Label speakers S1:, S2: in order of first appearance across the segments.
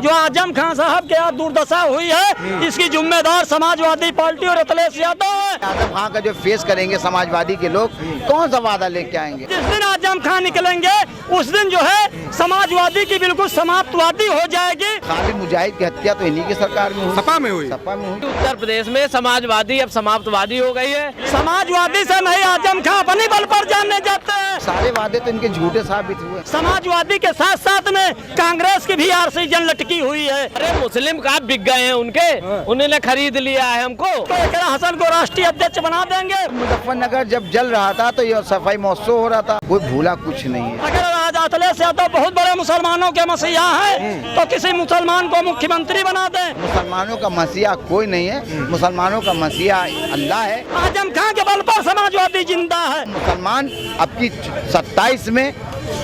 S1: जो आजम खान साहब के यहाँ दुर्दशा हुई है, इसकी जिम्मेदार समाजवादी पार्टी और अखिलेश यादव है।
S2: आजम खान का जो फेस करेंगे समाजवादी के लोग, कौन सा वादा लेके आएंगे?
S1: जिस दिन आजम खान निकलेंगे उस दिन जो है समाजवादी की बिल्कुल समाप्तवादी हो जाएगी।
S2: खालिद मुजाहिद की हत्या तो इन्हीं की सरकार में हुई,
S3: सपा में हुई।
S4: उत्तर प्रदेश में समाजवादी अब समाप्तवादी हो गई है।
S1: समाजवादी से नहीं, आजम खान अपनी बल पर जानने जाते हैं।
S2: सारे वादे तो इनके झूठे साबित हुए।
S1: समाजवादी के साथ साथ में कांग्रेस की भी ऑक्सीजन लटकी हुई है।
S4: अरे मुस्लिम का बिक गए हैं उनके, उन्होंने खरीद लिया है हमको।
S1: तो एकरा हसन को राष्ट्रीय अध्यक्ष बना देंगे।
S2: मुजफ्फरनगर जब जल रहा था तो ये सफाई महोत्सव हो रहा था, कोई भूला कुछ नहीं है।
S1: अगर आज अखिलेश यादव बहुत बड़े मुसलमानों के मसीहा हैं, तो किसी मुसलमान को मुख्यमंत्री बना दें।
S2: मुसलमानों का मसीहा कोई नहीं है, मुसलमानों का मसीहा अल्लाह है।
S1: आजम खान के बल पर समाजवादी जिंदा है।
S2: मुसलमान अब की 27 में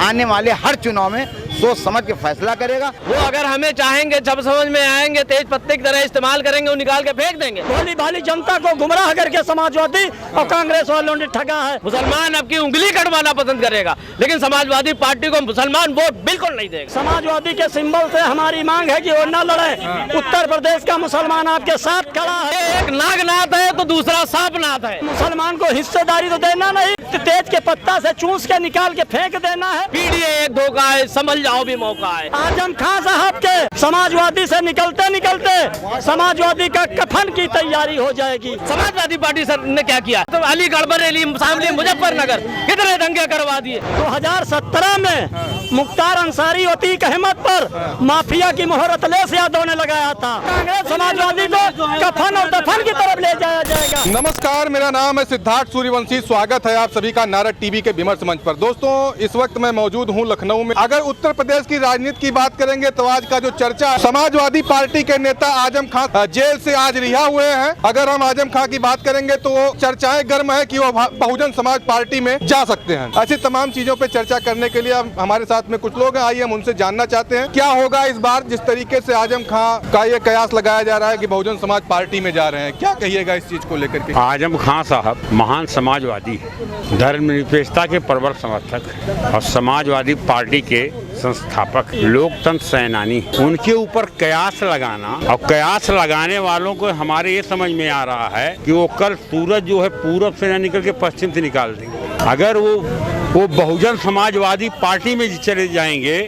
S2: आने वाले हर चुनाव में सोच समझ के फैसला करेगा।
S4: वो अगर हमें चाहेंगे, जब समझ में आएंगे, तेज पत्ते की तरह इस्तेमाल करेंगे, वो निकाल के फेंक देंगे।
S1: भोली भाली जनता को गुमराह करके समाजवादी और कांग्रेस वालों ने ठगा है।
S4: मुसलमान अब की उंगली कटवाना पसंद करेगा, लेकिन समाजवादी पार्टी को मुसलमान वोट बिल्कुल नहीं देगा।
S1: समाजवादी के सिंबल से हमारी मांग है कि वो न लड़े। उत्तर प्रदेश का मुसलमान आपके साथ खड़ा है।
S4: एक नागनाथ है तो दूसरा सांपनाथ है।
S1: मुसलमान को हिस्सेदारी तो देना नहीं, तेज के पत्ता से चूस के निकाल के फेंक देना है।
S4: पीडीए एक धोखा है, समझ जाओ भी मौका है।
S1: आजम खान साहब के समाजवादी से निकलते निकलते समाजवादी का कफन की तैयारी हो जाएगी।
S4: समाजवादी पार्टी सर ने क्या किया? तो अलीगढ़, बरेली, शामली, मुजफ्फरनगर कितने दंगे करवा दिए।
S1: 2017 में मुख्तार अंसारी और अतीक अहमद पर माफिया की मोहर अखिलेश यादव ने लगाया था। कांग्रेस समाजवादी को कफन और दफन की तरफ ले जाया जाएगा।
S3: नमस्कार, मेरा नाम है सिद्धार्थ सूर्यवंशी। स्वागत है आप सभी का नारद टीवी के विमर्श मंच पर। दोस्तों, इस वक्त मैं मौजूद हूं लखनऊ में। अगर उत्तर प्रदेश की राजनीति की बात करेंगे तो आज का जो चर्चा है, समाजवादी पार्टी के नेता आजम खान जेल से आज रिहा हुए हैं। अगर हम आजम खान की बात करेंगे तो चर्चाएं गर्म है कि वो बहुजन समाज पार्टी में जा सकते हैं। ऐसी तमाम चीजों पे चर्चा करने के लिए हमारे साथ में कुछ लोग हैं। आइए हम उनसे जानना चाहते हैं क्या होगा इस बार, जिस तरीके से आजम खान का ये कयास लगाया जा रहा है कि बहुजन समाज पार्टी में जा रहे हैं। क्या कहिएगा इस चीज को लेकर के?
S5: आजम खान साहब महान समाजवादी है, धर्मनिरपेक्षता के प्रबल समर्थक और समाजवादी पार्टी के संस्थापक, लोकतंत्र सेनानी। उनके ऊपर कयास लगाना और कयास लगाने वालों को हमारे ये समझ में आ रहा है कि वो कल सूरज जो है पूरब से न निकल के पश्चिम से निकाल देंगे। अगर वो बहुजन समाजवादी पार्टी में चले जाएंगे,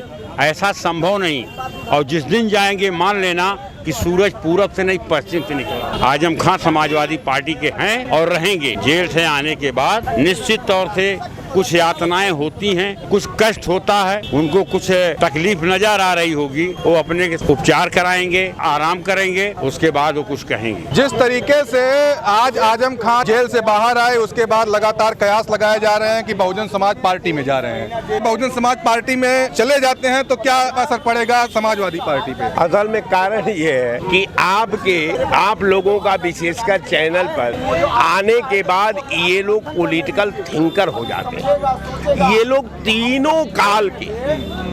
S5: ऐसा संभव नहीं। और जिस दिन जाएंगे मान लेना कि सूरज पूरब से नहीं पश्चिम से निकला। आजम खान समाजवादी पार्टी के हैं और रहेंगे। जेल से आने के बाद निश्चित तौर से कुछ यातनाएं होती हैं, कुछ कष्ट होता है, उनको कुछ तकलीफ नजर आ रही होगी। वो अपने उपचार कराएंगे, आराम करेंगे, उसके बाद वो कुछ कहेंगे।
S3: जिस तरीके से आज आजम खान जेल से बाहर आए, उसके बाद लगातार कयास लगाए जा रहे हैं कि बहुजन समाज पार्टी में जा रहे हैं। बहुजन समाज पार्टी में चले जाते हैं तो क्या असर पड़ेगा समाजवादी पार्टी पे?
S6: असल में कारण ये है कि आप लोगों का विशेषकर चैनल पर आने के बाद ये लोग पॉलिटिकल थिंकर हो जाते हैं। ये लोग तीनों काल के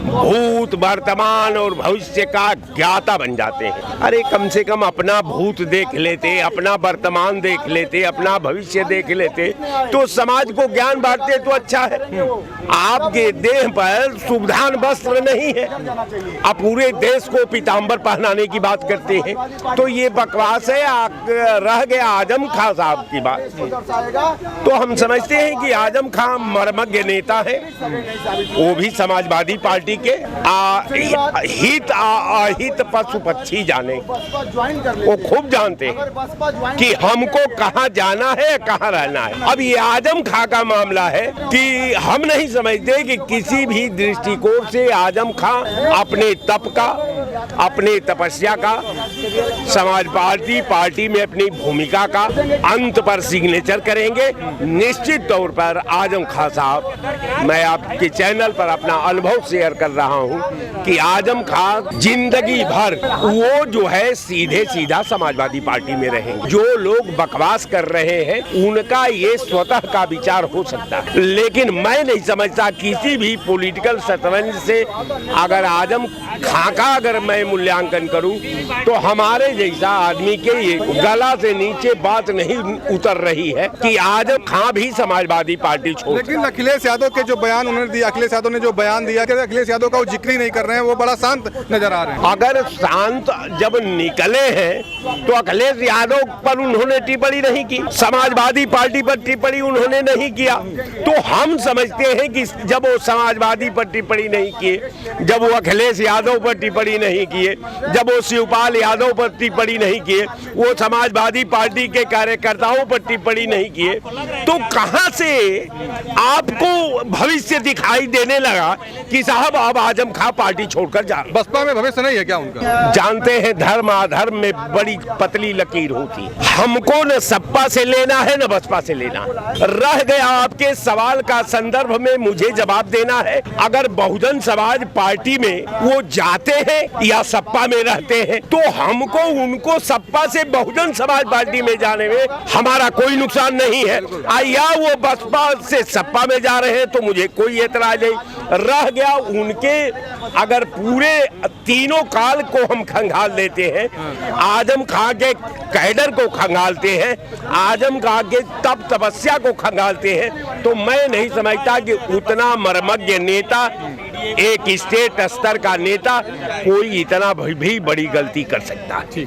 S6: भूत, वर्तमान और भविष्य का ज्ञाता बन जाते हैं। अरे कम से कम अपना भूत देख लेते, अपना वर्तमान देख लेते, अपना भविष्य देख लेते तो समाज को ज्ञान बांटते तो अच्छा है। आपके देह पर सुविधान वस्त्र नहीं है, आप पूरे देश को पीताम्बर पहनाने की बात करते हैं, तो ये बकवास है। रह गया आजम खान साहब की बात, तो हम समझते हैं कि आजम खान मर्मज्ञ नेता है। वो भी समाजवादी पार्टी के हित अहित पशु पक्षी जाने, वो खूब जानते हैं कि हमको कहाँ जाना है, कहाँ रहना है। अब ये आजम खान का मामला है कि हम नहीं समझते कि किसी भी दृष्टिकोण से आजम खान अपने तप का, अपने तपस्या का, समाजवादी पार्टी में अपनी भूमिका का अंत पर सिग्नेचर करेंगे। निश्चित तौर पर आजम खान साहब, मैं आपके चैनल पर अपना अनुभव शेयर कर रहा हूं कि आजम खान जिंदगी भर वो जो है सीधे सीधा समाजवादी पार्टी में रहेंगे। जो लोग बकवास कर रहे हैं उनका ये स्वतः का विचार हो सकता है, लेकिन मैं नहीं समझता किसी भी पॉलिटिकल शतरंज से अगर आजम खान का अगर मैं मूल्यांकन करूं तो हमारे जैसा आदमी के ये गला से नीचे बात नहीं उतर रही है कि आजम खां भी समाजवादी पार्टी छोड़।
S3: लेकिन अखिलेश यादव के जो बयान उन्होंने दिया, अखिलेश यादव ने जो बयान दिया कि अखिलेश यादव का वो जिक्र ही नहीं कर रहे हैं, वो बड़ा शांत नजर आ रहे हैं।
S6: अगर शांत जब निकले हैं तो अखिलेश यादव पर उन्होंने टिप्पणी नहीं की, समाजवादी पार्टी पर टिप्पणी उन्होंने नहीं किया, तो हम समझते हैं कि जब वो समाजवादी पर टिप्पणी नहीं किए, जब वो अखिलेश यादव पर टिप्पणी नहीं किए, जब वो शिवपाल यादव पर टिप्पणी नहीं किए, वो समाजवादी पार्टी के कार्यकर्ताओं पर टिप्पणी नहीं किए, तो कहां से आपको भविष्य दिखाई देने लगा कि साहब अब आजम खां पार्टी छोड़कर जा रहे?
S3: बसपा में भविष्य नहीं है क्या उनका?
S6: जानते हैं धर्म अधर्म में बड़ी पतली लकीर होती, हमको न सपा से लेना है न बसपा से लेना। रह गया आपके सवाल का संदर्भ में मुझे जवाब देना है, अगर बहुजन समाज पार्टी में वो जाते हैं या सपा में रहते हैं तो हमको उनको सपा से बहुजन समाज पार्टी में जाने में हमारा कोई नुकसान नहीं है, या वो बसपा से सपा में जा रहे हैं तो मुझे कोई एतराज नहीं। रह गया उनके, अगर पूरे तीनों काल को हम खंगाल लेते हैं, आजम खां के कैडर को खंगालते हैं, आजम खां के तप तपस्या को खंगालते हैं, तो मैं नहीं समझता कि उतना मर्मज्ञ नेता, एक स्टेट स्तर का नेता कोई इतना भी बड़ी गलती कर सकता है।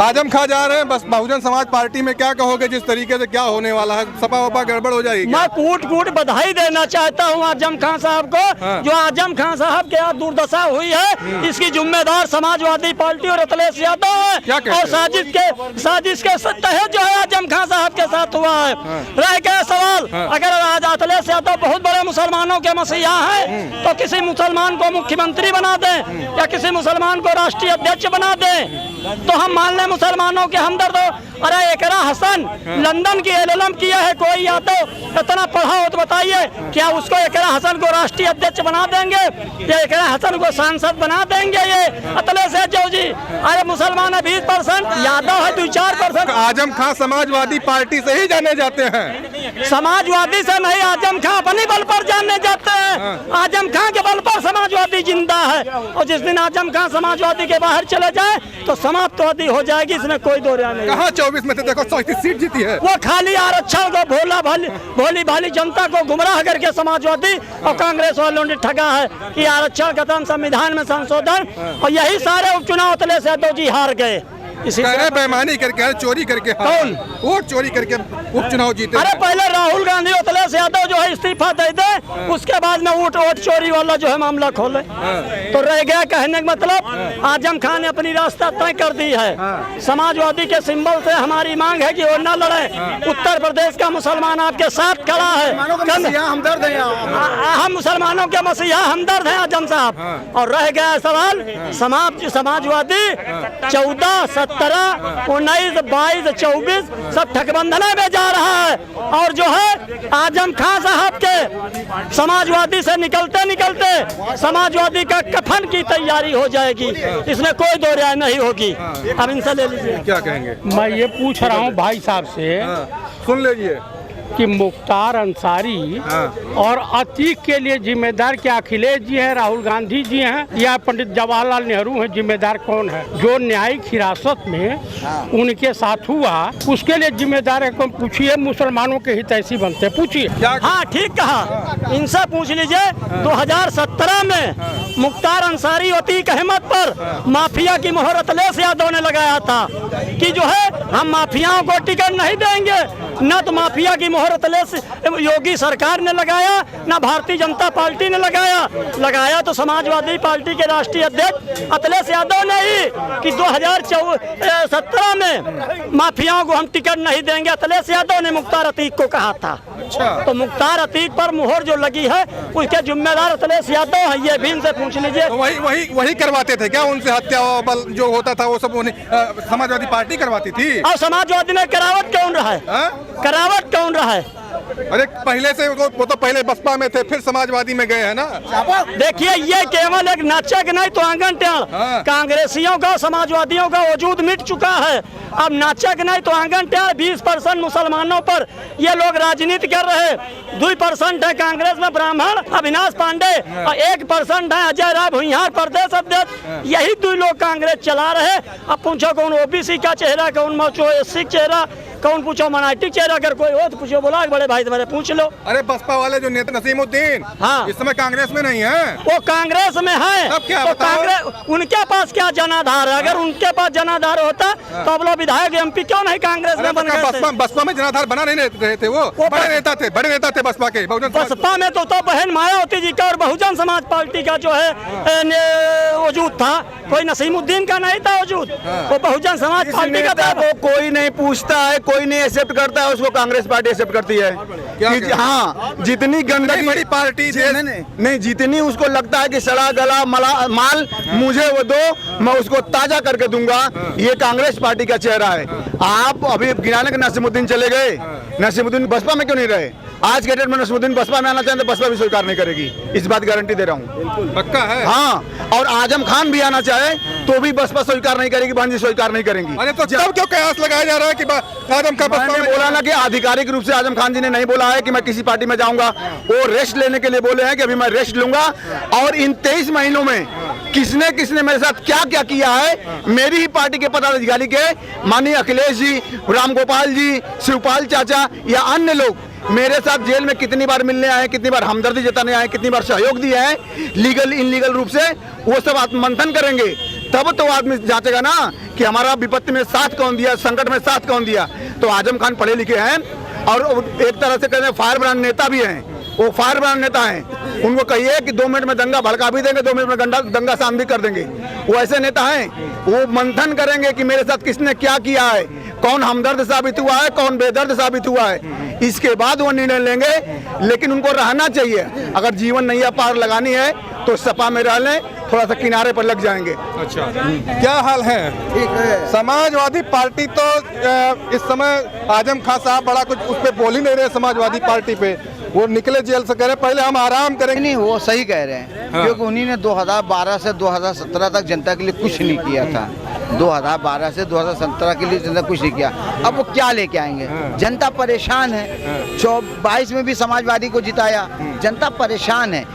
S3: आजम खां जा रहे हैं बस बहुजन समाज पार्टी में, क्या कहोगे जिस तरीके से क्या होने वाला है? सपा वपा गड़बड़ हो जाएगी?
S1: मैं कूट कूट बधाई देना चाहता हूं आजम खां साहब को। जो आजम खां साहब के यहाँ दुर्दशा हुई है, इसकी जिम्मेदार समाजवादी पार्टी और अखिलेश यादव है, और साजिश के तहत जो है आजम खां साहब के साथ हुआ है। रह गया सवाल, अगर आज अखिलेश यादव बहुत बड़े मुसलमानों के मसीहा हैं तो किसी मुसलमान को मुख्यमंत्री बना दें या किसी मुसलमान को राष्ट्रीय अध्यक्ष बना दें तो हम मान लें मुसलमानों के हमदर्द हो। अरे एकरा हसन लंदन की एलएलएम किया है, कोई यादव इतना पढ़ा हो तो बताइए, क्या उसको एकरा हसन को राष्ट्रीय अध्यक्ष बना देंगे या एकरा हसन को सांसद बना देंगे? ये अखिलेश यादव जी, अरे मुसलमान है 20%, यादव है 2-4%।
S3: आजम खां समाजवादी पार्टी से ही जाने जाते हैं,
S1: समाजवादी से नहीं, आजम खां अपने बल पर जाने जाते हैं। आजम खां के बल पर समाजवादी जिंदा है, और जिस दिन आजम खां समाजवादी के बाहर चले जाए तो समाप्तवादी हो जाएगी, इसमें कोई दो राय नहीं।
S3: कहाँ 24 में से देखो 37 सीट जीती है।
S1: वो खाली आरक्षण को भोली भाली जनता को गुमराह करके समाजवादी और कांग्रेस वालों ने ठगा है कि आरक्षण खत्म, संविधान में संशोधन, और यही सारे उपचुनाव अखिलेश यादव जी हार गए। इसी
S3: बेईमानी करके, चोरी करके,
S1: कौन
S3: वोट चोरी करके उपचुनाव जीते?
S1: अरे पहले राहुल गांधी और अखिलेश यादव जो है इस्तीफा दे दे, उसके बाद में वोट चोरी वाला जो है मामला खोले। तो रह गया कहने का मतलब, आजम खान ने अपनी रास्ता तय कर दी है। समाजवादी के सिंबल से हमारी मांग है कि वो न लड़े। उत्तर प्रदेश का मुसलमान आपके साथ खड़ा है, हम मुसलमानों के मसीहा हमदर्द हैं आजम साहब। और रह गया सवाल, समाजवादी 14, 17, 19, 22, 24 सब ठगबंधना में जा रहा है, और जो है आजम खां साहब के समाजवादी से निकलते निकलते समाजवादी का कफन की तैयारी हो जाएगी, इसमें कोई दो राय नहीं होगी। अब इनसे ले लीजिए।
S3: क्या कहेंगे?
S7: मैं ये पूछ रहा हूँ भाई साहब से,
S3: सुन लीजिए
S7: कि मुख्तार अंसारी और अतीक के लिए जिम्मेदार क्या अखिलेश जी हैं, राहुल गांधी जी हैं, या पंडित जवाहरलाल नेहरू हैं? जिम्मेदार कौन है? जो न्यायिक हिरासत में उनके साथ हुआ उसके लिए जिम्मेदार है कौन? पूछिए, मुसलमानों के हित ऐसी बनते, पूछिए।
S1: हाँ ठीक कहा, इनसे पूछ लीजिए। 2017 में मुख्तार अंसारी अतीक अहमद पर माफिया की मोहर अखिलेश यादव ने लगाया था कि जो है हम माफियाओं को टिकट नहीं देंगे। न तो माफिया की मोहर अखिलेश योगी सरकार ने लगाया, न भारतीय जनता पार्टी ने लगाया तो समाजवादी पार्टी के राष्ट्रीय अध्यक्ष अखिलेश यादव ने ही कि 2017 में माफियाओं को हम टिकट नहीं देंगे, अखिलेश यादव ने मुख्तार अतीक को कहा था। तो मुख्तार अतीक पर मोहर जो लगी है उसके जिम्मेदार अखिलेश यादव है, ये भी इनसे पूछ लीजिए।
S3: तो वही करवाते थे क्या? उनसे हत्या बल जो होता था वो सब समाजवादी पार्टी करवाती थी।
S1: और समाजवादी में करावट कौन रहा है? करावट कौन रहा है?
S3: अरे पहले से वो तो पहले बसपा में थे, फिर समाजवादी में गए हैं ना।
S1: देखिए ये केवल एक नाचक नहीं तो आंगन टेढ़, कांग्रेसियों का समाजवादियों का वजूद मिट चुका है। अब नाचक नहीं तो आंगन टेढ़। 20% मुसलमानों पर ये लोग राजनीति कर रहे हैं। 2% है कांग्रेस में ब्राह्मण अविनाश पांडे और 1% है अजय राय भुइयार प्रदेश अध्यक्ष। यही 2 लोग कांग्रेस चला रहे। अब पूछो कौन ओबीसी का चेहरा, कौन मौचो एससी चेहरा, कौन पूछो माइनॉरिटी चेहरा, अगर कोई हो तो पूछो, बोला बड़े भाई तुम्हारे पूछ लो।
S3: अरे बसपा वाले जो नेता नसीमुद्दीन,
S1: हाँ,
S3: इस समय कांग्रेस में नहीं है।
S1: वो कांग्रेस में है।
S3: अब क्या
S1: तो
S3: बताओ?
S1: कांग्रेस उनके पास क्या जनाधार है? अगर उनके पास जनाधार होता तो अब लोग विधायक एमपी क्यों नहीं कांग्रेस में बन गए थे?
S3: बसपा में जनाधार बना नहीं रहे थे। वो बड़े नेता थे बसपा के।
S1: बसपा में तो बहन मायावती जी का और बहुजन समाज पार्टी का जो है वजूद था। कोई नसीमुद्दीन का नहीं था वजूद, वो बहुजन समाज पार्टी का था।
S2: वो कोई नहीं पूछता है, कोई नहीं एक्सेप्ट करता है, उसको कांग्रेस पार्टी एक्सेप्ट करती है कि हाँ जितनी गंदगी
S3: बड़ी पार्टी
S2: नहीं जितनी उसको लगता है कि सड़ा गला माल मुझे वो दो, मैं उसको ताजा करके दूंगा। ये कांग्रेस पार्टी का चेहरा है। आप अभी गिराने के नसीमुद्दीन चले गए, नसीमुद्दीन बसपा में क्यों नहीं रहे? आज के डेट में नसीमुद्दीन बसपा में आना चाहते तो बसपा भी स्वीकार नहीं करेगी, इस बात गारंटी दे रहा हूँ।
S3: पक्का है।
S2: हाँ, और आजम खान भी आना चाहे तो भी बसपा स्वीकार नहीं करेगी, भांजी स्वीकार नहीं करेंगी।
S3: अरे तो तब क्यों कयास लगाया जा रहा है कि आजम खान बसपा में?
S2: बोला ना कि आधिकारिक रूप से आजम खान जी ने नहीं बोला है कि मैं किसी पार्टी में जाऊंगा। वो रेस्ट लेने के लिए बोले हैं कि अभी मैं रेस्ट लूंगा। और इन 23 महीनों में किसने किसने मेरे साथ क्या क्या किया है, मेरी ही पार्टी के पदाधिकारी के माननीय अखिलेश जी, राम गोपाल जी, शिवपाल चाचा या अन्य लोग मेरे साथ जेल में कितनी बार मिलने आए, कितनी बार हमदर्दी जताने आए, कितनी बार सहयोग दिया है लीगल इनलीगल रूप से, वो सब आत्ममंथन करेंगे। तब तो आदमी जांचेगा ना कि हमारा विपत्ति में साथ कौन दिया, संकट में साथ कौन दिया। तो आजम खान पढ़े लिखे हैं और एक तरह से कहते हैं फायर ब्रांड नेता भी हैं। वो फायर ब्रांड नेता हैं। उनको कहिए कि 2 मिनट में दंगा भड़का भी देंगे, 2 मिनट में दंगा शांत भी कर देंगे। वो ऐसे नेता हैं। वो मंथन करेंगे कि मेरे साथ किसने क्या किया है, कौन हमदर्द साबित हुआ है, कौन बेदर्द साबित हुआ है। इसके बाद वो निर्णय लेंगे। लेकिन उनको रहना चाहिए। अगर जीवन नैया पार लगानी है तो सपा में रह लें, थोड़ा सा किनारे पर लग जाएंगे।
S3: अच्छा, क्या हाल है?
S2: ठीक है।
S3: समाजवादी पार्टी तो इस समय आजम खान साहब बड़ा कुछ उस पर बोल ही नहीं रहे। समाजवादी पार्टी पे वो निकले जेल से, कह रहे पहले हम आराम करेंगे।
S2: नहीं, वो सही कह रहे हैं।
S3: हाँ।
S2: क्योंकि उन्हीं ने 2012 से 2017 तक जनता के लिए कुछ नहीं किया था। 2012 से 2017 के लिए जनता कुछ नहीं किया। अब वो क्या लेके आएंगे? जनता परेशान है। 22 में भी समाजवादी को जिताया। जनता परेशान है,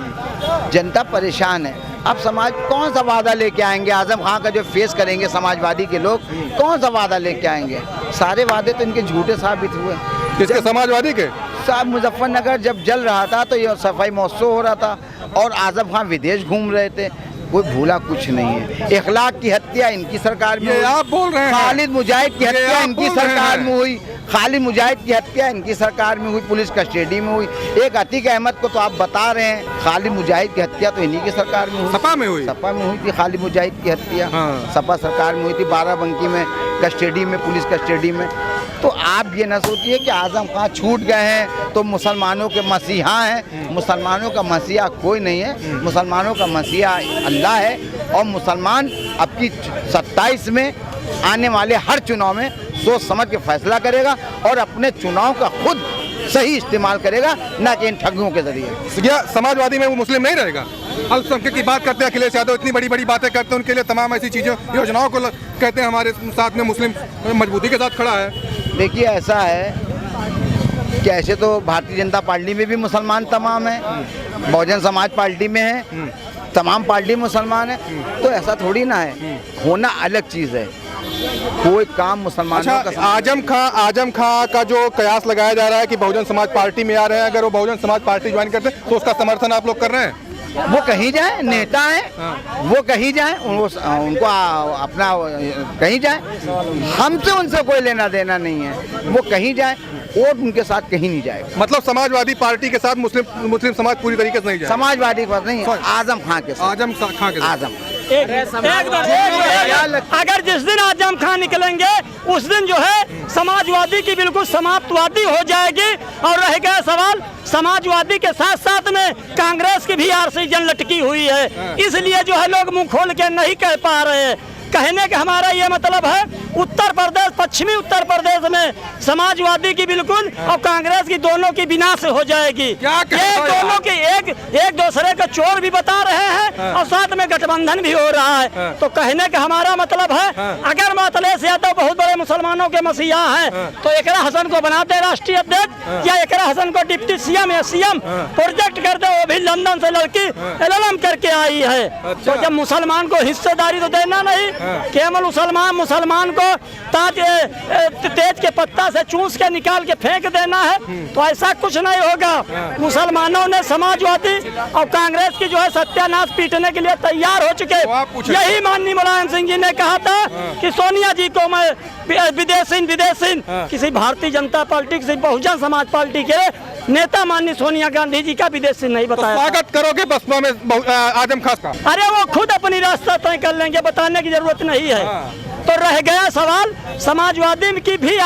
S2: जनता परेशान है। अब समाज कौन सा वादा लेके आएंगे? आजम खान का जो फेस करेंगे समाजवादी के लोग, कौन सा वादा लेके आएंगे? सारे वादे तो इनके झूठे साबित हुए।
S3: किसके? समाजवादी के।
S2: साहब मुजफ्फरनगर जब जल रहा था तो ये सफाई महोत्सव हो रहा था और आजम खान विदेश घूम रहे थे। कोई भूला कुछ नहीं है। इखलाक की हत्या इनकी सरकार में हुई।
S3: आप बोल रहे हैं।
S2: खालिद मुजाहिद की हत्या इनकी सरकार में हुई। खालिद मुजाहिद की हत्या इनकी सरकार में हुई, पुलिस कस्टडी में हुई। एक अतीक अहमद को तो आप बता रहे हैं, खालिद मुजाहिद की हत्या तो इन्हीं की सरकार में हुई।
S3: सपा में हुई?
S2: सपा में हुई थी खालिद मुजाहिद की हत्या।
S3: हाँ।
S2: सपा सरकार में हुई थी, बाराबंकी में कस्टडी में, पुलिस कस्टडी में। तो आप ये न सोचिए कि आजम खान छूट गए हैं तो मुसलमानों के मसीहा हैं। मुसलमानों का मसीहा कोई नहीं है। मुसलमानों का मसीहा अल्लाह है। और मुसलमान अब की 27 में आने वाले हर चुनाव में सोच समझ के फैसला करेगा और अपने चुनाव का खुद सही इस्तेमाल करेगा, ना कि इन ठगों के जरिए।
S3: क्या समाजवादी में वो मुस्लिम नहीं रहेगा? अल्पसंख्यक की बात करते हैं अखिलेश यादव, इतनी बड़ी बड़ी बातें करते हैं, उनके लिए तमाम ऐसी चीज़ों योजनाओं को कहते हैं हमारे साथ में मुस्लिम मजबूती के साथ खड़ा है। देखिए,
S2: ऐसा है कि ऐसे तो भारतीय जनता पार्टी में भी मुसलमान तमाम है, बहुजन समाज पार्टी में है, तमाम पार्टी मुसलमान है। तो ऐसा थोड़ी ना है, होना अलग चीज़ है। कोई काम मुसलमानों का।
S3: आजम खां का जो कयास लगाया जा रहा है कि बहुजन समाज पार्टी में आ रहे हैं, अगर वो बहुजन समाज पार्टी ज्वाइन करते हैं तो उसका समर्थन आप लोग कर रहे हैं?
S2: वो कहीं जाए, नेता है। वो कहीं जाए, उनको अपना कहीं जाए। हमसे उनसे कोई लेना देना नहीं है। वो कहीं जाए और उनके साथ कहीं नहीं जाएगा।
S3: मतलब समाजवादी पार्टी के साथ मुस्लिम समाज पूरी तरीके से नहीं जाए?
S2: समाजवादी के साथ नहीं, आजम खान के साथ।
S3: आजम खान के साथ।
S2: आजम
S1: अगर जिस दिन आजम खान निकलेंगे उस दिन जो है समाजवादी की बिल्कुल समाप्तवादी हो जाएगी। और रह गया सवाल, समाजवादी के साथ साथ में कांग्रेस की भी ऑक्सीजन लटकी हुई है। इसलिए जो है लोग मुंह खोल के नहीं कह पा रहे हैं। कहने का हमारा ये मतलब है उत्तर प्रदेश, पश्चिमी उत्तर प्रदेश में समाजवादी की बिल्कुल और कांग्रेस की दोनों की विनाश हो जाएगी।
S3: क्या कहते
S1: ये
S3: हो
S1: दोनों
S3: यार?
S1: की एक दूसरे का चोर भी बता रहे हैं और साथ में गठबंधन भी हो रहा है। तो कहने का हमारा मतलब है, अगर अखिलेश यादव बहुत बड़े मुसलमानों के मसीहा हैं तो एकरा हसन को बनाते राष्ट्रीय अध्यक्ष या एकरा हसन को डिप्टी सीएम या सीएम प्रोजेक्ट कर दे। वो भी लंदन से लड़की एलएलएम करके आई है। तो जब मुसलमान को हिस्सेदारी तो देना नहीं, केवल मुसलमान को तेज के पत्ता से चूस के निकाल के फेंक देना है, तो ऐसा कुछ नहीं होगा। मुसलमानों ने समाजवादी और कांग्रेस की जो है सत्यानाश पीटने के लिए तैयार हो चुके। यही माननीय मुलायम सिंह जी ने कहा था कि सोनिया जी को मैं विदेशी किसी भारतीय जनता पार्टी, किसी बहुजन समाज पार्टी के नेता माननीय सोनिया गांधी जी का विदेशी नहीं बताया।
S3: तो स्वागत करोगे बसपा में आजम खान का?
S1: अरे वो खुद अपनी रास्ता तय कर लेंगे, बताने की जरूरत नहीं है। तो रह गया सवाल समाजवादी की भी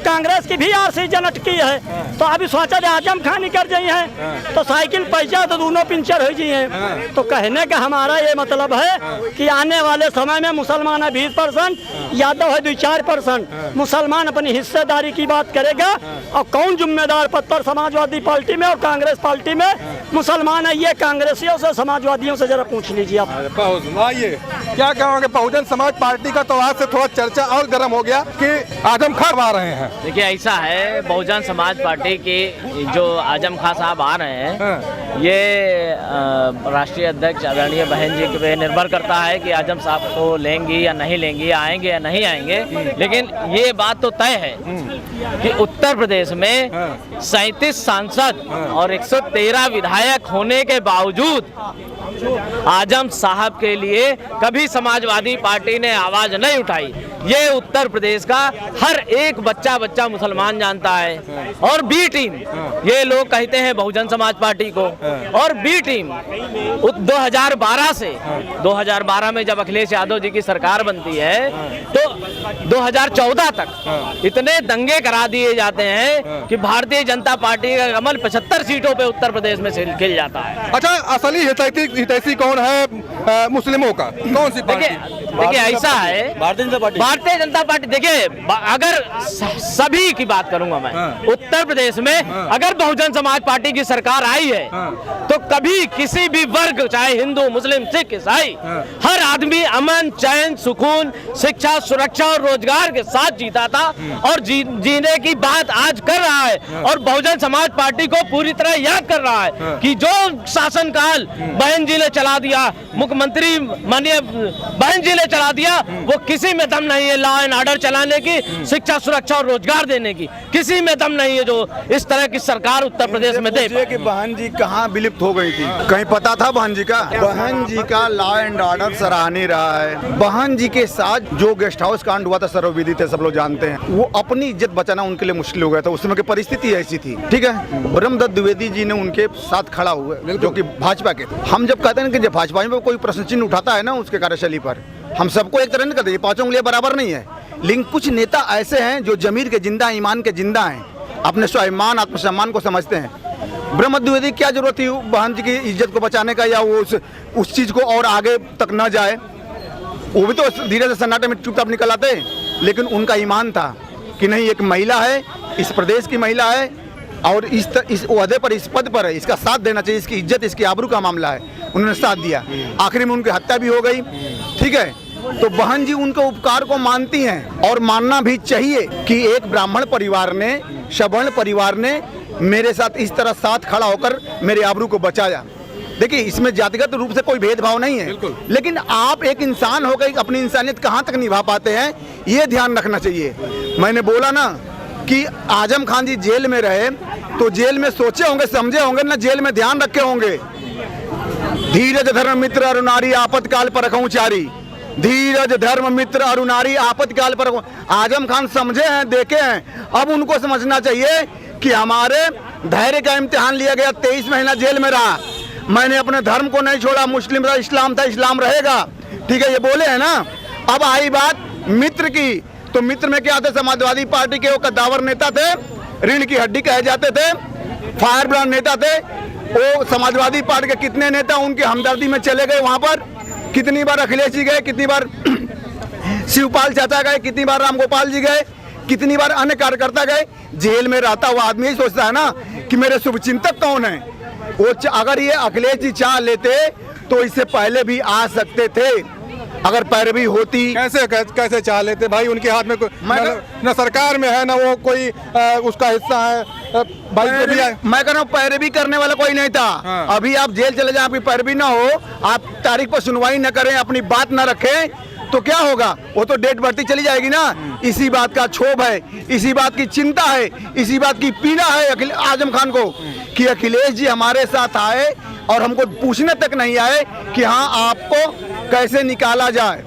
S1: कांग्रेस की भी आरसी जनट की है। तो अभी सोचा जाए आजम खान ही कर जाइए है तो साइकिल पैसा तो दोनों पिंचर हो जाइए। तो कहने का हमारा ये मतलब है कि आने वाले समय में मुसलमान है 20%, यादव है 2-4%। मुसलमान अपनी हिस्सेदारी की बात करेगा और कौन जिम्मेदार पद पर समाजवादी पार्टी में और कांग्रेस पार्टी में मुसलमान है, ये कांग्रेसियों से समाजवादियों से जरा पूछ लीजिए आप।
S3: आइए, क्या कहोगे? बहुजन समाज पार्टी का तो आज से थोड़ा चर्चा और गर्म हो गया कि आजम खान आ रहे हैं।
S4: देखिए ऐसा है, बहुजन समाज पार्टी के जो आजम खान साहब आ रहे हैं, ये राष्ट्रीय अध्यक्ष आदरणीय बहन जी पे निर्भर करता है कि आजम साहब को लेंगी या नहीं लेंगी, आएंगे या नहीं आएंगे। लेकिन ये बात तो तय है कि उत्तर प्रदेश में 37 सांसद और 113 विधायक होने के बावजूद आजम साहब के लिए कभी समाजवादी पार्टी ने आवाज नहीं उठाई। ये उत्तर प्रदेश का हर एक बच्चा मुसलमान जानता है। और बी टीम, ये लोग कहते हैं बहुजन समाज पार्टी को, और बी टीम 2012 से 2012 में जब अखिलेश यादव जी की सरकार बनती है तो 2014 तक इतने दंगे करा दिए जाते हैं कि भारतीय जनता पार्टी का कमल 75 सीटों पे उत्तर प्रदेश में खिल जाता है।
S3: अच्छा, असली हितैषी कौन है मुस्लिमों का? कौन सी पार्टी?
S4: देखिए ऐसा है, भारतीय जनता पार्टी, देखिए अगर सभी की बात करूंगा मैं, उत्तर प्रदेश में अगर बहुजन समाज पार्टी की सरकार आई है तो कभी किसी भी वर्ग, चाहे हिंदू, मुस्लिम, सिख, ईसाई, हर आदमी अमन, चैन, सुकून, शिक्षा, सुरक्षा और रोजगार के साथ जीता था और जीने की बात आज कर रहा है। और बहुजन समाज पार्टी को पूरी तरह याद कर रहा है कि जो शासनकाल बहन जी ने चला दिया, मुख्यमंत्री माननीय बहन जी ने चला दिया, वो किसी में दम नहीं है लॉ एंड ऑर्डर चलाने की, शिक्षा, सुरक्षा और रोजगार देने की, किसी में दम नहीं है जो इस तरह की सरकार उत्तर प्रदेश में दे।
S2: कि बहन जी कहाँ विलुप्त हो गई थी, कहीं पता था बहन जी का? बहन जी का लॉ एंड ऑर्डर सराहनीय रहा है। बहन जी के साथ जो गेस्ट हाउस कांड हुआ था, सर्वविदित है, सब लोग जानते हैं। वो अपनी इज्जत बचाना उनके लिए मुश्किल हो गया था, उस समय की परिस्थिति ऐसी थी। ठीक है, ब्रह्मदत्त द्विवेदी जी ने उनके साथ खड़ा हुआ, जो कि भाजपा के थे। हम जब कहते हैं कि जब भाजपा में कोई प्रश्न चिन्ह उठाता है ना उसके कार्यशैली पर, हम सबको एक तरह नहीं करते, पांचों के लिए बराबर नहीं है। लेकिन कुछ नेता ऐसे हैं जो जमीर के जिंदा, ईमान के जिंदा हैं, अपने स्वाभिमान, आत्मसम्मान को समझते हैं। ब्रह्मदत्त द्विवेदी क्या जरूरत थी बहन जी की इज्जत को बचाने का, या वो उस चीज को और आगे तक न जाए? वो भी तो धीरे से सन्नाटे में चुपचाप निकल आते। लेकिन उनका ईमान था कि नहीं, एक महिला है, इस प्रदेश की महिला है और इस ओहदे पर, इस पद पर है, इसका साथ देना चाहिए, इसकी इज्जत, इसकी आबरू का मामला है। उन्होंने साथ दिया, आखिरी में उनकी हत्या भी हो गई। ठीक है, तो बहन जी उनके उपकार को मानती हैं और मानना भी चाहिए कि एक ब्राह्मण परिवार ने, सवर्ण परिवार ने मेरे साथ इस तरह साथ खड़ा होकर मेरे आबरू को बचाया। देखिए, इसमें जातिगत रूप से कोई भेदभाव नहीं है, लेकिन आप एक इंसान होकर अपनी इंसानियत कहाँ तक निभा पाते हैं, ये ध्यान रखना चाहिए। मैंने बोला ना कि आजम खान जी जेल में रहे तो जेल में सोचे होंगे, समझे होंगे ना, जेल में ध्यान रखे होंगे। धीरज धर्म मित्र अरुनारी आपातकाल पर रखूं चारी, धीरज धर्म मित्र अरुनारी आपातकाल पर। आजम खान समझे हैं, देखे हैं, अब उनको समझना चाहिए कि हमारे धैर्य का इम्तिहान लिया गया। 23 महीना जेल में रहा, मैंने अपने धर्म को नहीं छोड़ा, मुस्लिम था, इस्लाम था, इस्लाम रहेगा। ठीक है, ये बोले हैं ना। अब आई बात मित्र की, तो मित्र में क्या थे? समाजवादी पार्टी के वो कद्दावर नेता थे, रीढ़ की हड्डी कहे जाते थे, फायर ब्रांड नेता थे। वो समाजवादी पार्टी के कितने नेता उनकी हमदर्दी में चले गए वहां पर, कितनी बार अखिलेश जी गए, कितनी बार शिवपाल चाचा गए, कितनी बार रामगोपाल जी गए, कितनी बार अन्य कार्यकर्ता गए। जेल में रहता हुआ आदमी यही सोचता है ना कि मेरे शुभचिंतक कौन है। वो अगर ये अखिलेश जी चाह लेते तो इससे पहले भी आ सकते थे, अगर पैरवी होती।
S3: कैसे चाह लेते भाई? उनके हाथ में न सरकार में है, ना वो कोई उसका हिस्सा है भाई। जो भी है
S2: मैं कह रहा हूँ पैरवी करने वाला कोई नहीं था।
S3: हाँ।
S2: अभी आप जेल चले जाए, आपकी पैरवी ना हो, आप तारीख पर सुनवाई न करें, अपनी बात न रखें, तो क्या होगा? वो तो डेट बढ़ती चली जाएगी ना। इसी बात का क्षोभ है, इसी बात की चिंता है, इसी बात की पीड़ा है आजम खान को कि अखिलेश जी हमारे साथ आए और हमको पूछने तक नहीं आए कि हाँ आपको कैसे निकाला जाए।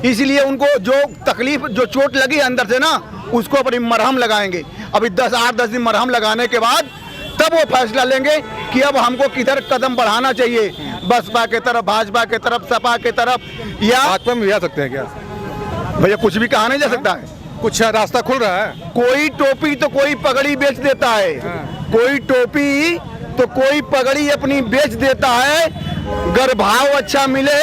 S2: इसलिए उनको जो तकलीफ, जो चोट लगी अंदर से ना, उसको अपनी मरहम लगाएंगे। अभी 8-10 दिन मरहम लगाने के बाद तब वो फैसला लेंगे कि अब हमको किधर कदम बढ़ाना चाहिए, बसपा के तरफ, भाजपा के तरफ, सपा के तरफ, या
S3: भाजपा में जा सकते हैं क्या?
S2: भैया कुछ भी कहा नहीं जा सकता है।
S3: कुछ रास्ता खुल रहा है।
S2: कोई टोपी तो कोई पगड़ी बेच देता है, कोई टोपी तो कोई पगड़ी अपनी बेच देता है। अगर भाव अच्छा मिले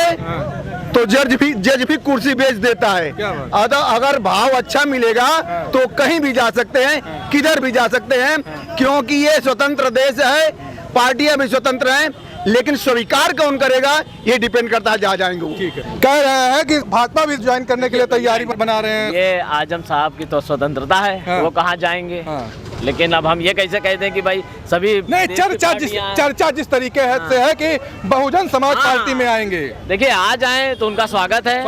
S2: तो जज भी कुर्सी बेच देता है। अगर भाव अच्छा मिलेगा तो कहीं भी जा सकते हैं, किधर भी जा सकते हैं, क्योंकि ये स्वतंत्र देश है, पार्टियां भी स्वतंत्र हैं। लेकिन स्वीकार कौन करेगा ये डिपेंड करता है जहाँ जाएंगे वो।
S3: ठीक है, कह रहे हैं कि भाजपा भी ज्वाइन करने के लिए तैयारी बना रहे हैं।
S4: ये आजम साहब की तो स्वतंत्रता है,
S3: हाँ।
S4: वो कहाँ जाएंगे।
S3: हाँ।
S4: लेकिन अब हम ये कैसे कहते हैं कि भाई सभी
S3: नहीं, चर्चा जिस तरीके से है कि बहुजन समाज पार्टी में आएंगे।
S4: देखिए, आ जाए तो उनका स्वागत है।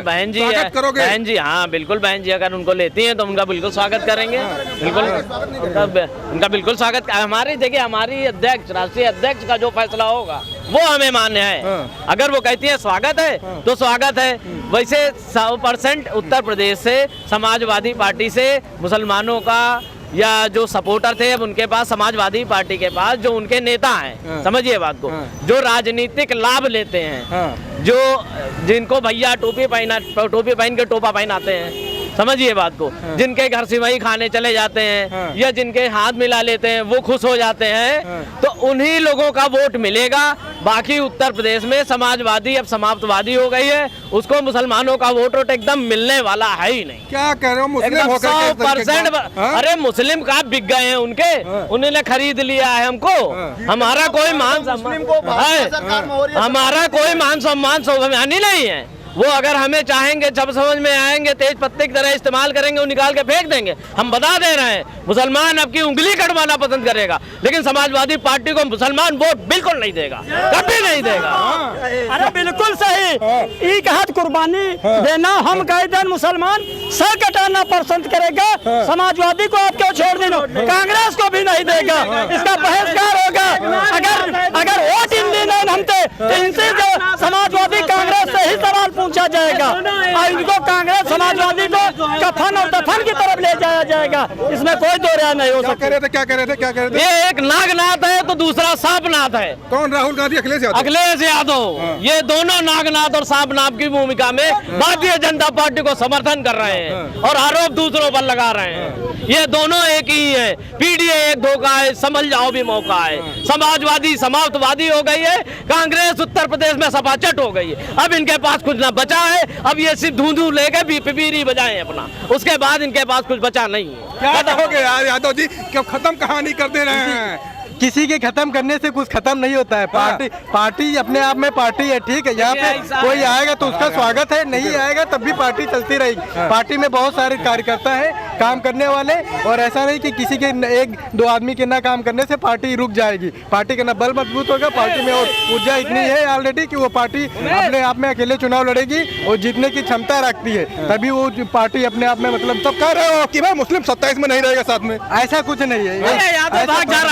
S4: बहन जी है, बहन जी, हाँ बिल्कुल, बहन जी अगर उनको लेती हैं तो उनका बिल्कुल स्वागत करेंगे। बिल्कुल उनका बिल्कुल स्वागत। हमारी देखिए, हमारी अध्यक्ष, राष्ट्रीय अध्यक्ष का जो फैसला होगा वो हमें मान्य है। अगर वो कहती है स्वागत है तो स्वागत है। वैसे 100% उत्तर प्रदेश से समाजवादी पार्टी से मुसलमानों का या जो सपोर्टर थे, अब उनके पास, समाजवादी पार्टी के पास जो उनके नेता हैं, समझिए बात को, जो राजनीतिक लाभ लेते हैं, जो जिनको भैया टोपी पहन के टोपा पहनाते हैं, समझिए बात को, जिनके घर सिवई खाने चले जाते हैं या जिनके हाथ मिला लेते हैं, वो खुश हो जाते हैं, तो उन्हीं लोगों का वोट मिलेगा। बाकी उत्तर प्रदेश में समाजवादी अब समाप्तवादी हो गई है, उसको मुसलमानों का वोट एकदम मिलने वाला है ही नहीं।
S3: क्या कह रहे हो? मुस्लिम
S4: एकदम
S3: होकर
S4: 100%। अरे मुस्लिम का बिक गए हैं उनके, उन्होंने खरीद लिया है हमको। हमारा कोई मान सम्मान है, हमारा कोई मान सम्मान स्वाभिमानी नहीं है। वो अगर हमें चाहेंगे, जब समझ में आएंगे, तेज पत्ते की तरह इस्तेमाल करेंगे, वो निकाल के फेंक देंगे। हम बता दे रहे हैं, मुसलमान अब की उंगली कटवाना पसंद करेगा, लेकिन समाजवादी पार्टी को मुसलमान वोट बिल्कुल नहीं देगा, कभी नहीं देगा।
S1: अरे बिल्कुल सही, एक हाथ कुर्बानी देना, हम कह दें मुसलमान सर कटाना पसंद करेगा, समाजवादी को आप क्यों छोड़ देना, कांग्रेस को भी नहीं देगा, इसका बहिष्कार होगा। अगर वोट इंडियन हमसे तो इनसे समाजवादी कांग्रेस से ही सवाल पूछा जाएगा और इनको कांग्रेस समाजवादी को कफन और दफन की तरफ ले जाया जाएगा। इसमें कोई दो राय नहीं हो सकता।
S3: क्या कह रहे थे?
S4: ये एक नागनाथ है तो दूसरा सांपनाथ है।
S3: कौन? राहुल गांधी, अखिलेश
S4: यादव। ये दोनों नागनाथ और सांपनाथ की भूमिका में भारतीय जनता पार्टी को समर्थन कर रहे हैं और आरोप दूसरों पर लगा रहे हैं। ये दोनों एक ही है। पीडीए एक धोखा है, समझ जाओ भी मौका है। समाजवादी समाप्तवादी हो गई है, कांग्रेस उत्तर प्रदेश में सपाचट हो गई है। अब इनके पास कुछ ना बचा है। अब ये सिर्फ धूंधू लेके बीरी बजाएं अपना, उसके बाद इनके पास कुछ बचा नहीं है।
S3: क्या कहोगे यार यादव जी, क्यों खत्म कहानी कर दे रहे हैं?
S8: किसी के खत्म करने से कुछ खत्म नहीं होता है। पार्टी अपने आप में पार्टी है, ठीक है। यहाँ पे कोई आएगा तो उसका स्वागत है, नहीं आएगा तब भी पार्टी चलती रहेगी। पार्टी में बहुत सारे कार्यकर्ता हैं काम करने वाले, और ऐसा नहीं कि किसी के एक दो आदमी के ना काम करने से पार्टी रुक जाएगी। पार्टी का ना बल मजबूत होगा, पार्टी में और ऊर्जा इतनी है ऑलरेडी कि वो पार्टी अपने आप में अकेले चुनाव लड़ेगी और जीतने की क्षमता रखती है, तभी वो पार्टी अपने आप में, मतलब
S3: तब कह रहे हो कि भाई मुस्लिम 27 में नहीं रहेगा साथ में?
S8: ऐसा कुछ नहीं है।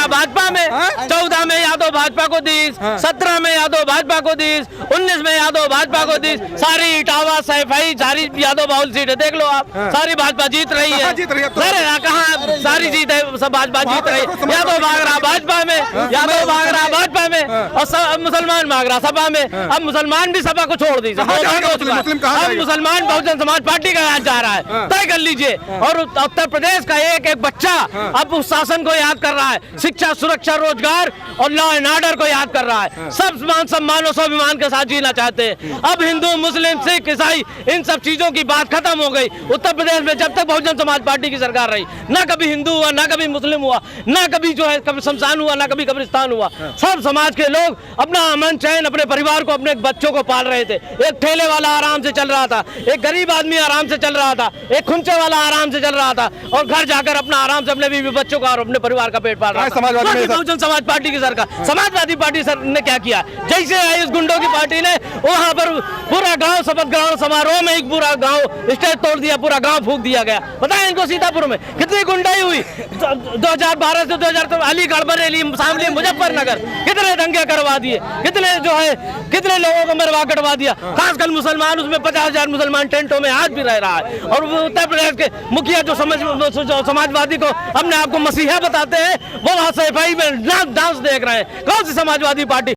S4: भाजपा में 14 में यादव भाजपा को 30, 17 में यादव भाजपा को 30, 19 में यादव भाजपा को 30, सारी इटावा सैफई सारी यादव बाहुल सीटें देख लो आप, सारी भाजपा जीत रही है।
S3: कहाँ जीत रही है तो?
S4: सर कहाँ सारी जीत है, सब भाजपा जीत रही है। या तो भाग रहा भाजपा में, या तो भाग रहा भाजपा में, और सब मुसलमान भाग रहा सपा में। अब मुसलमान भी सपा को छोड़ दी,
S3: कहाँ जाएगा मुस्लिम, कहाँ
S4: अब
S3: जाएगा?
S4: मुसलमान बहुजन समाज पार्टी का याद जा रहा है, तय कर लीजिए। और उत्तर प्रदेश का एक एक बच्चा अब उस शासन को याद कर रहा है, शिक्षा, सुरक्षा, रोजगार और लॉ एंड ऑर्डर को याद कर रहा है। सब मान सम्मान और स्वाभिमान के साथ जीना चाहते हैं। अब हिंदू, मुस्लिम, सिख, ईसाई, इन सब चीजों की बात खत्म हो गई। उत्तर प्रदेश में जब तक बहुजन समाज पार्टी की सरकार रही, ना कभी हिंदू हुआ, ना कभी मुस्लिम हुआ, ना कभी जो है कभी शमशान हुआ, ना कभी कब्रिस्तान हुआ। सब समाज के लोग अपना अमन चैन, अपने परिवार को, अपने बच्चों को पाल रहे थे। एक ठेले वाला आराम से चल रहा था, एक गरीब आदमी आराम से चल रहा था, एक खुंचे वाला आराम से चल रहा था, और घर जाकर अपना आराम से अपने बीवी बच्चों का और अपने परिवार का पेट पाल रहा था। बहुजन समाज पार्टी की सरकार, समाजवादी पार्टी सर ने क्या किया? जैसे आई इस गुंडों की पार्टी ने वहां पर पूरा गांव शपथ ग्रहण समारोह में एक पूरा गांव स्टेज तोड़ दिया, पूरा गांव फूंक दिया गया। बताएं इनको सीतापुर में कितनी गुंडाई हुई 2012 से 2014 अलीगढ़, बरेली, शामली, मुजफ्फरनगर कितने दंगे करवा दिए, कितने जो है कितने लोगों को मरवा कटवा दिया। खासकर मुसलमान, उसमें 50,000 मुसलमान टेंटों में आज भी रह रहा है। और उत्तर प्रदेश के मुखिया जो समाजवादी को अपने आप को मसीहा बताते हैं, वो वहां सफाई में डांस देख रहे हैं। कौन सी समाजवादी पार्टी?